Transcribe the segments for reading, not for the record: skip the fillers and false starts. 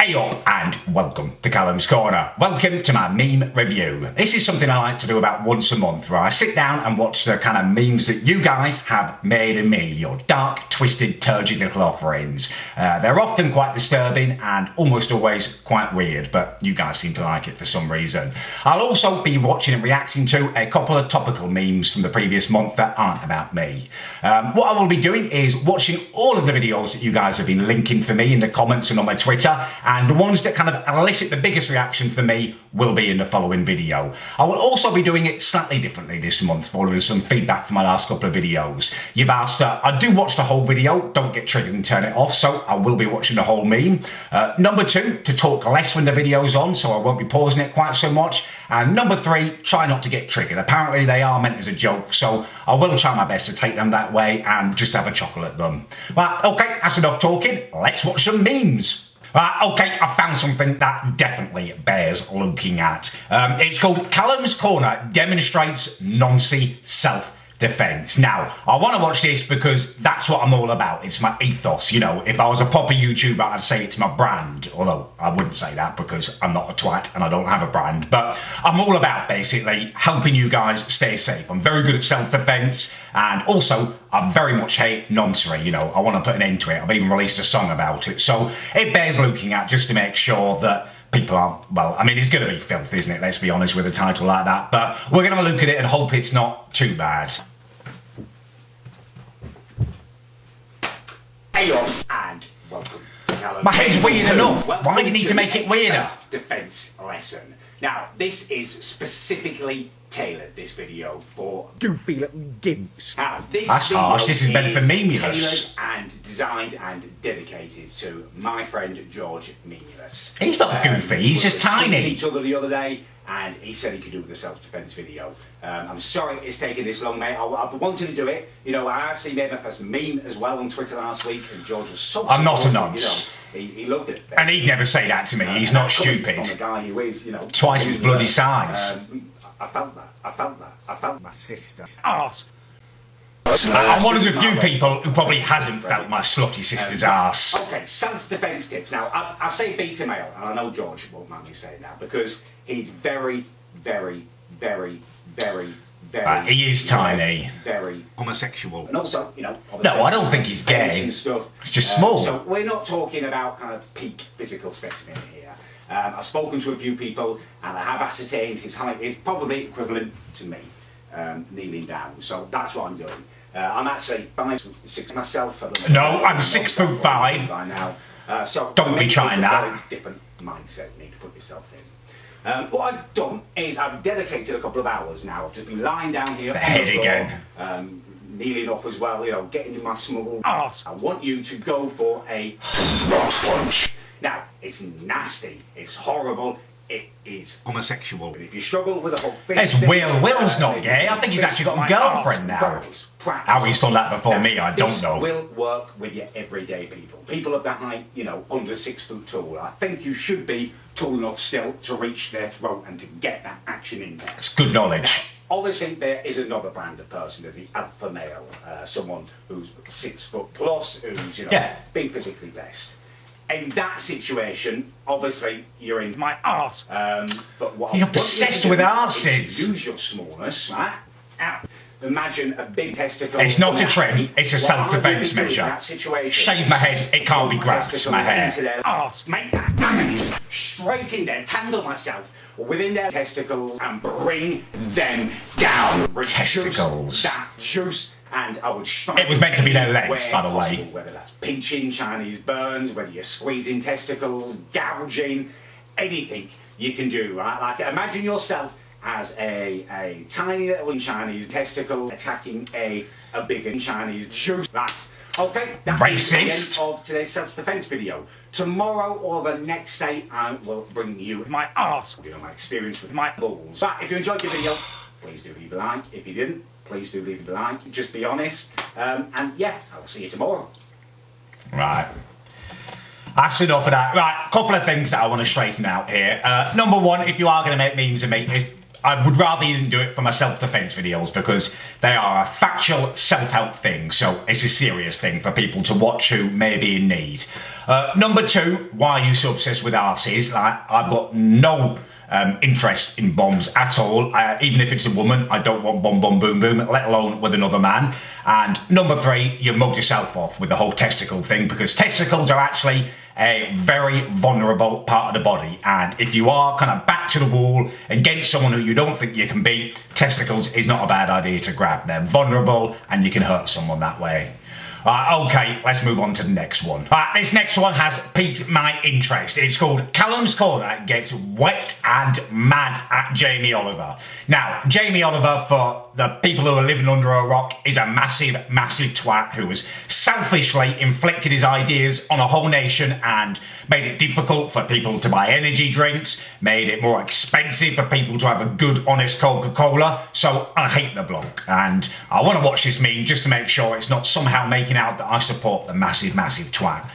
Hey up and welcome to Callum's Corner. Welcome to my meme review. This is something I like to do about once a month where I sit down and watch the kind of memes that you guys have made of me, your dark, twisted, turgid little offerings. They're often quite disturbing and almost always quite weird, but you guys seem to like it for some reason. I'll also be watching and reacting to a couple of topical memes from the previous month that aren't about me. What I will be doing is watching all of the videos that you guys have been linking for me in the comments and on my Twitter, and the ones that kind of elicit the biggest reaction for me will be in the following video. I will also be doing it slightly differently this month, following some feedback from my last couple of videos. You've asked, I do watch the whole video, don't get triggered and turn it off, so I will be watching the whole meme. Number 2, to talk less when the video's on, so I won't be pausing it quite so much. And number 3, try not to get triggered. Apparently they are meant as a joke, so I will try my best to take them that way and just have a chuckle at them. Right, okay, that's enough talking, let's watch some memes. Okay, I found something that definitely bears looking at. It's called Callum's Corner Demonstrates Nancy Self-Defense. Now, I want to watch this because that's what I'm all about. It's my ethos, you know. If I was a proper YouTuber, I'd say it's my brand. Although, I wouldn't say that because I'm not a twat and I don't have a brand. But I'm all about, basically, helping you guys stay safe. I'm very good at self-defense, and also, I very much hate noncery, you know. I want to put an end to it. I've even released a song about it. So, it bears looking at just to make sure that people aren't, well, I mean, it's going to be filth, isn't it? Let's be honest with a title like that. But we're going to look at it and hope it's not too bad. Hey up and welcome to Callum. My head's weird enough. Why do you need to make it weirder? Defense lesson. Now, this is specifically tailored, this video, for goofy little gimps. Now, that's harsh. This is meant for Memulous. Tailored and designed and dedicated to my friend George Memulous. He's not goofy. He's just tiny. Each other the other day, and he said he could do with a self-defense video. I'm sorry it's taken this long, mate. I've been wanting to do it. You know, I actually made my first meme as well on Twitter last week, and George was so I'm not a nonce. You know, he loved it. Basically. And he'd never say that to me. He's not stupid. From a guy who is, you know, twice his bloody size. I felt that. My sister's arse. I'm one of the few people who probably hasn't felt my slutty sister's arse. Okay, self-defense tips. Now, I say beta male, and I know George won't mind me saying that, because he's very, very, very, very, very... he is tiny. Very homosexual. And also, you know... No, I don't think he's gay. Stuff. It's just small. So we're not talking about kind of peak physical specimen here. I've spoken to a few people, and I have ascertained his height is probably equivalent to me, kneeling down. So that's what I'm doing. I'm actually 5'6" myself. No, I'm 6'5" by now. So don't be trying that. Very different mindset you need to put yourself in. What I've done is I've dedicated a couple of hours now. I've just been lying down here. The head again. Kneeling up as well, you know, getting in my small arse. I want you to go for a punch. Now, it's nasty, it's horrible, it is homosexual. But if you struggle with a whole fist... It's Will. Will's not gay. I think he's actually got a girlfriend now. How he's done that before me, I don't know. This will work with your everyday people. People of the height, you know, under 6 foot tall. I think you should be tall enough still to reach their throat and to get that action in there. It's good knowledge. Now, obviously, there is another brand of person. There's the alpha male. Someone who's 6 foot plus, who's, you know, being physically blessed. In that situation, obviously, you're in my arse. But what you're obsessed with arses. Use your smallness, right? Imagine a big testicle. It's not a trim, it's a self-defense measure. Shave my head, it can't be grabbed, my hair. Arse, make that straight in there, tangle myself within their testicles and bring them down. Testicles. That juice. And I would strike. It was meant to be their legs, by the way. Whether that's pinching, Chinese burns, whether you're squeezing testicles, gouging, anything you can do, right? Like, imagine yourself as a tiny little Chinese testicle attacking a bigger Chinese juice. Right. Okay, that's the end of today's self-defense video. Tomorrow or the next day, I will bring you my arse. You know, my experience with my balls. But if you enjoyed the video, please do leave a like. If you didn't, please do leave a like. Just be honest. And yeah, I'll see you tomorrow. Right. That's enough of that. Right, a couple of things that I want to straighten out here. Number one, if you are going to make memes of me, I would rather you didn't do it for my self-defense videos because they are a factual self-help thing, so it's a serious thing for people to watch who may be in need. Number 2, why are you so obsessed with arses? Like, I've got no interest in bombs at all. Even if it's a woman, I don't want bomb, bomb, boom, boom, let alone with another man. And number 3, you mugged yourself off with the whole testicle thing, because testicles are actually a very vulnerable part of the body, and if you are kind of back to the wall against someone who you don't think you can beat, testicles is not a bad idea to grab. They're vulnerable and you can hurt someone that way. Okay, let's move on to the next one. This next one has piqued my interest. It's called Callum's Corner Gets Wet and Mad at Jamie Oliver. Now, Jamie Oliver, for the people who are living under a rock, is a massive, massive twat who has selfishly inflicted his ideas on a whole nation and made it difficult for people to buy energy drinks, made it more expensive for people to have a good, honest Coca-Cola. So I hate the bloke, and I want to watch this meme just to make sure it's not somehow making out that I support the massive, massive twat.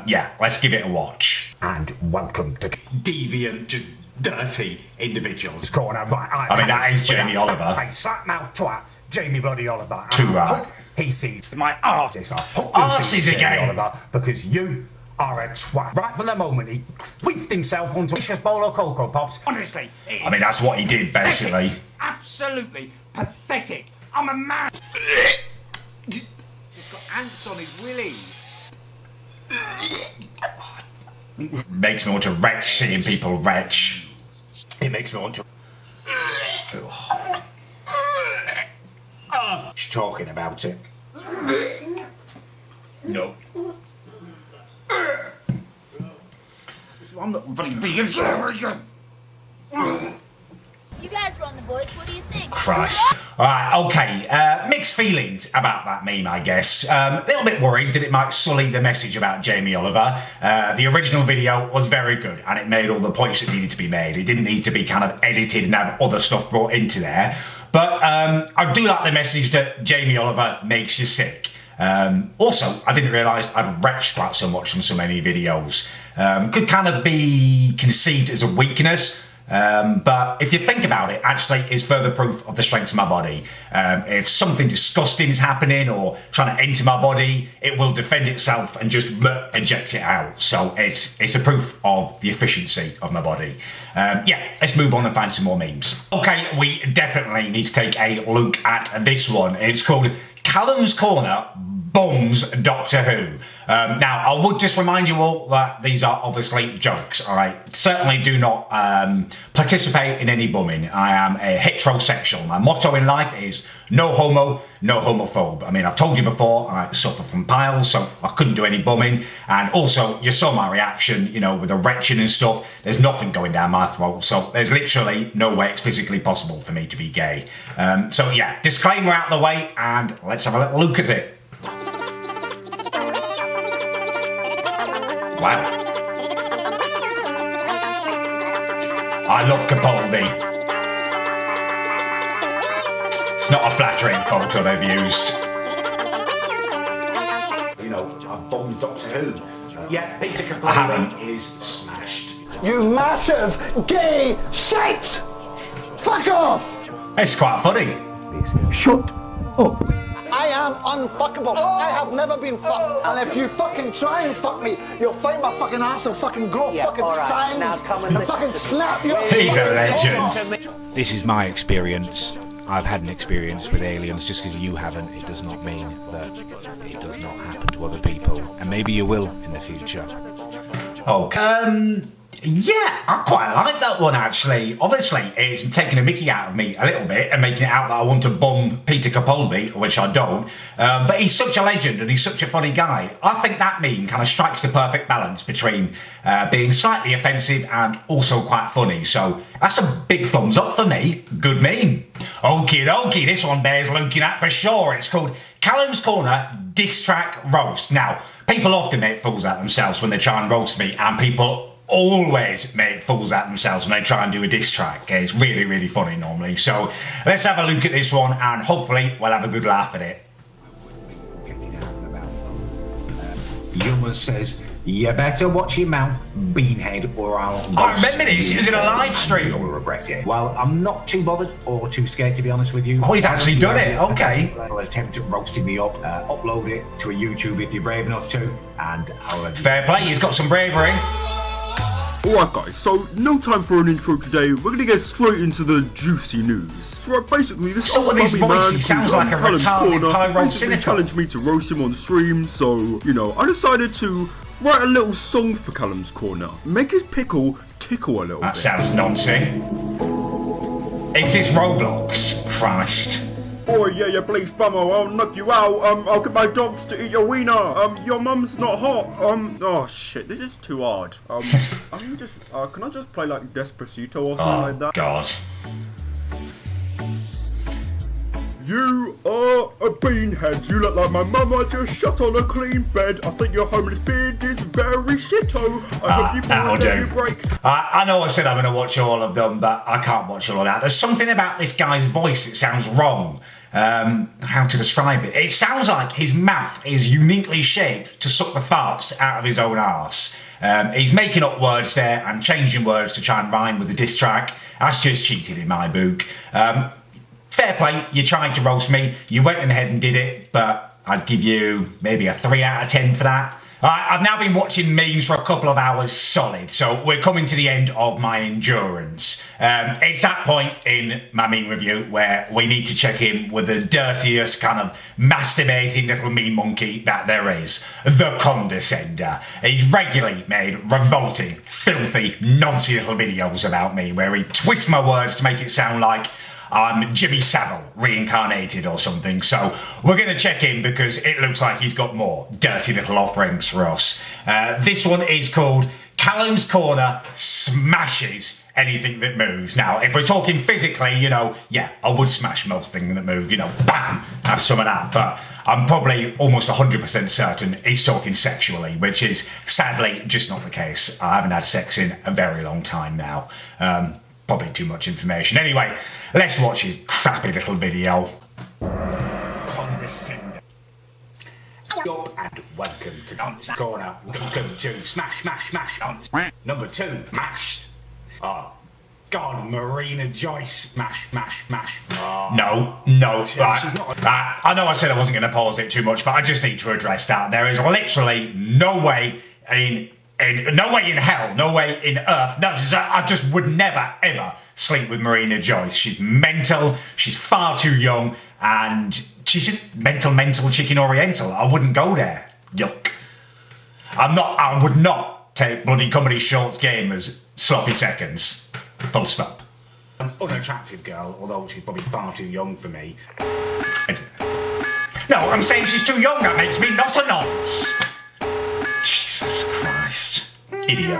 Yeah, let's give it a watch. And welcome to deviant, just dirty individuals. Corner, right? I mean, that is Jamie Oliver. Hey, slap-mouth twat, Jamie bloody Oliver. Too right. He sees my arse. I hope you see Arses again. Oliver, because you are a twat. Right from the moment he whiffed himself onto a vicious bowl of Cocoa Pops. Honestly, I mean, that's what he did, basically. Absolutely pathetic. I'm a man. He's just got ants on his willy. Makes me want to retch seeing people retch. It makes me want to. She's talking about it. No. I'm not bloody vegan. You guys run The Voice, what do you think? Christ. Alright, okay. Mixed feelings about that meme, I guess. A little bit worried that it might sully the message about Jamie Oliver. The original video was very good and it made all the points that needed to be made. It didn't need to be kind of edited and have other stuff brought into there. But I do like the message that Jamie Oliver makes you sick. Also, I didn't realise I'd retched quite so much on so many videos. Could kind of be conceived as a weakness. But if you think about it, actually it's further proof of the strength of my body. If something disgusting is happening or trying to enter my body, it will defend itself and just eject it out. So it's a proof of the efficiency of my body. Yeah, let's move on and find some more memes. Okay, we definitely need to take a look at this one. It's called Callum's Corner Bums Doctor Who. Now, I would just remind you all that these are obviously jokes, alright? Certainly do not participate in any bumming. I am a heterosexual. My motto in life is no homo, no homophobe. I mean, I've told you before, I suffer from piles, so I couldn't do any bumming. And also, you saw my reaction, you know, with the retching and stuff. There's nothing going down my throat, so there's literally no way it's physically possible for me to be gay. So yeah, disclaimer out the way, and let's have a little look at it. Wow. I love Capaldi. It's not a flattering photo they've used. You know, I've bombed Doctor Who. Yeah, Peter I haven't. Capaldi is smashed. You massive gay shit! Fuck off! It's quite funny. Shut up. I am unfuckable. I have never been fucked. And if you fucking try and fuck me, you'll find my fucking ass and fucking grow fucking fangs Now come and and fucking snap your He's a fucking legend. This is my experience. I've had an experience with aliens. Just because you haven't, it does not mean that it does not happen to other people. And maybe you will in the future. Oh, yeah, I quite like that one actually. Obviously, it's taking a mickey out of me a little bit and making it out that I want to bum Peter Capaldi, which I don't. But he's such a legend and he's such a funny guy. I think that meme kind of strikes the perfect balance between being slightly offensive and also quite funny. So that's a big thumbs up for me. Good meme. Okie dokie, this one bears looking at for sure. It's called Callum's Corner Diss Track Roast. Now, people often make fools out of themselves when they try and roast me, and people always make fools out of themselves when they try and do a diss track. It's really, really funny normally. So let's have a look at this one and hopefully we'll have a good laugh at it. Yuma says, You better watch your mouth, beanhead, or I'll... I remember this, it was in a live stream. You'll regret it. Well, I'm not too bothered or too scared, to be honest with you. Oh, he's actually done it, okay. I'll attempt at roasting me up, upload it to a YouTube if you're brave enough to, and I'll... Fair play, he's got some bravery. Alright guys, so no time for an intro today, we're gonna get straight into the juicy news. So basically this So with his voice, he sounds like a Callum's retarded pyro basically cynical. challenged me to roast him on the stream, so, you know, I decided to write a little song for Callum's Corner. Make his pickle tickle a little That bit. sounds nonsense. Is this Roblox? Christ. Oh yeah, please bummer, I'll knock you out, I'll get my dogs to eat your wiener, your mum's not hot, oh shit, this is too hard, can I just play like Despacito or something like that? God. You are a beanhead, you look like my mama just shut on a clean bed, I think your homeless beard is very shitto, I hope you that'll find a do. new break. I know I said I'm going to watch all of them, but I can't watch all of that. There's something about this guy's voice that sounds wrong. How to describe it? It sounds like his mouth is uniquely shaped to suck the farts out of his own arse. He's making up words there and changing words to try and rhyme with the diss track. That's just cheating in my book. Fair play, you tried to roast me, you went ahead and did it, but I'd give you maybe a 3 out of 10 for that. I've now been watching memes for a couple of hours solid, so we're coming to the end of my endurance. It's that point in my meme review where we need to check in with the dirtiest kind of masturbating little meme monkey that there is, the Condescender. He's regularly made revolting, filthy, noncy little videos about me where he twists my words to make it sound like I'm Jimmy Savile reincarnated or something, so we're going to check in because it looks like he's got more dirty little offerings for us. This one is called Callum's Corner Smashes Anything That Moves. Now, if we're talking physically, you know, yeah, I would smash most things that move, you know, bam, have some of that, but I'm probably almost 100% certain he's talking sexually, which is sadly just not the case. I haven't had sex in a very long time now. Probably too much information. Anyway, let's watch his crappy little video. Condescender. Stop and welcome to Nonce Corner. Welcome to Smash, Smash, Smash, Nonce. Number 2, Mashed. Oh, God, Marina Joyce. Mash, mash, mash. Oh. No. Right. I know I said I wasn't going to pause it too much, but I just need to address that. There is literally no way no way in hell, no way in earth. I just would never, ever sleep with Marina Joyce. She's mental, she's far too young, and she's just mental chicken oriental. I wouldn't go there. Yuck. I would not take bloody comedy shorts game as sloppy seconds. Full stop. An unattractive girl, although she's probably far too young for me. No, I'm saying she's too young, that makes me not a nonce. Jesus Christ. Idiot.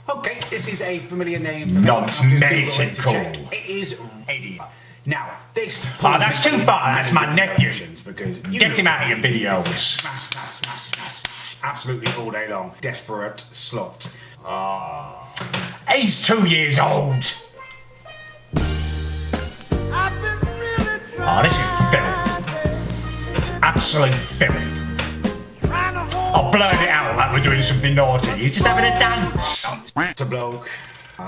Okay, this is a familiar name. Nonce meditate call. It is idiot. Now, this... Oh, that's too far. That's my nephew. Because get him out of your videos. Smash, smash, smash, smash. Absolutely all day long. Desperate slut. He's 2 years old. Oh, this is filth. Absolute filth. I'll blurt it out like we're doing something naughty. He's just having a dance. It's a bloke.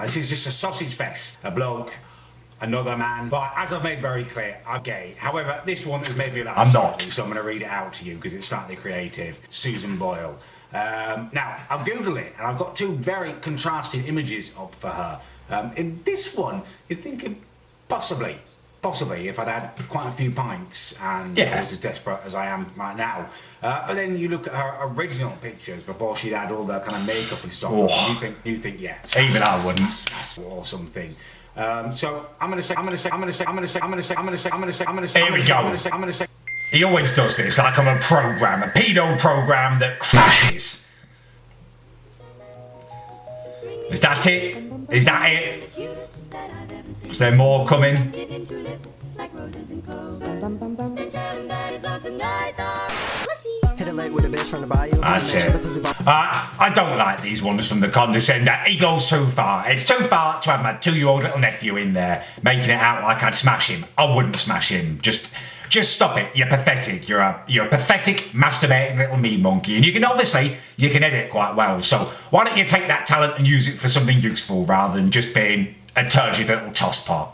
This is just a sausage fest. A bloke, another man. But as I've made very clear, I'm gay. However, this one has made me laugh. I'm not. So I'm going to read it out to you because it's slightly creative. Susan Boyle. Now, I've Googled it and I've got 2 very contrasting images up for her. In this one, you're thinking possibly if I'd had quite a few pints and I was as desperate as I am right now. But then you look at her original pictures before she'd had all the kind of makeup and stuff. And you think, yeah, even I wouldn't, or something. So I'm gonna say. Here we go. He always does this, like I'm a pedo program that crashes. Is that it? Is that it? Is there more coming? That's it. I don't like these ones from the Condescender. He goes too far. It's too far to have my 2-year-old little nephew in there, making it out like I'd smash him. I wouldn't smash him. Just Just stop it. You're pathetic. You're a pathetic, masturbating little meme monkey. And you can edit quite well. So why don't you take that talent and use it for something useful rather than just being a turgid little tosspot?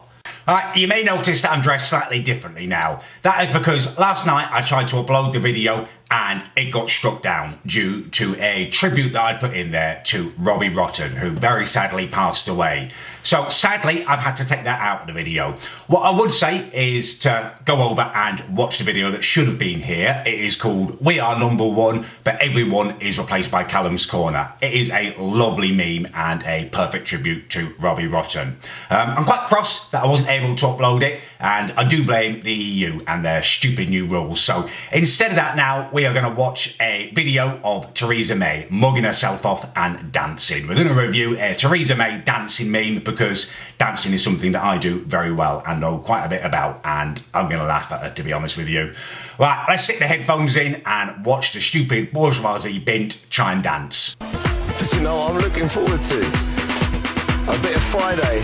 Alright, you may notice that I'm dressed slightly differently now. That is because last night I tried to upload the video and it got struck down due to a tribute that I'd put in there to Robbie Rotten, who very sadly passed away. So sadly, I've had to take that out of the video. What I would say is to go over and watch the video that should have been here. It is called We Are Number One, but everyone is replaced by Callum's Corner. It is a lovely meme and a perfect tribute to Robbie Rotten. I'm quite cross that I wasn't able to upload it, and I do blame the EU and their stupid new rules. So instead of that now, we are going to watch a video of Theresa May mugging herself off and dancing. We're going to review a Theresa May dancing meme because dancing is something that I do very well and know quite a bit about, and I'm going to laugh at it, to be honest with you. Right, let's stick the headphones in and watch the stupid bourgeoisie bint try and dance. But you know what I'm looking forward to? A bit of Friday.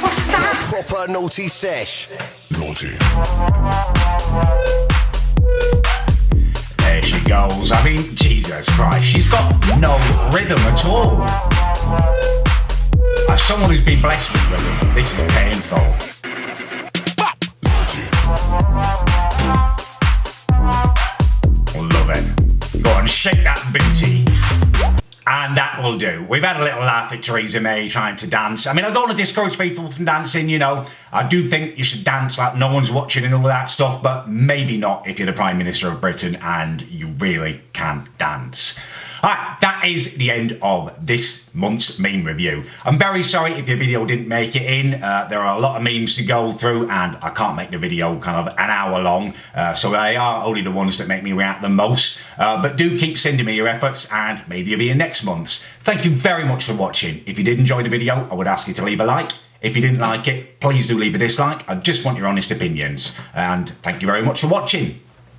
What's that? A proper naughty sesh. Naughty. There she goes. I mean, Jesus Christ, she's got no rhythm at all. As someone who's been blessed with rhythm, this is painful. Love it. Go on, shake that booty. And that will do. We've had a little laugh at Theresa May trying to dance. I mean, I don't want to discourage people from dancing, you know. I do think you should dance like no one's watching and all that stuff, but maybe not if you're the Prime Minister of Britain and you really can't dance. Alright, that is the end of this month's meme review. I'm very sorry if your video didn't make it in. There are a lot of memes to go through and I can't make the video kind of an hour long. So they are only the ones that make me react the most. But do keep sending me your efforts and maybe you'll be in next month's. Thank you very much for watching. If you did enjoy the video, I would ask you to leave a like. If you didn't like it, please do leave a dislike. I just want your honest opinions. And thank you very much for watching.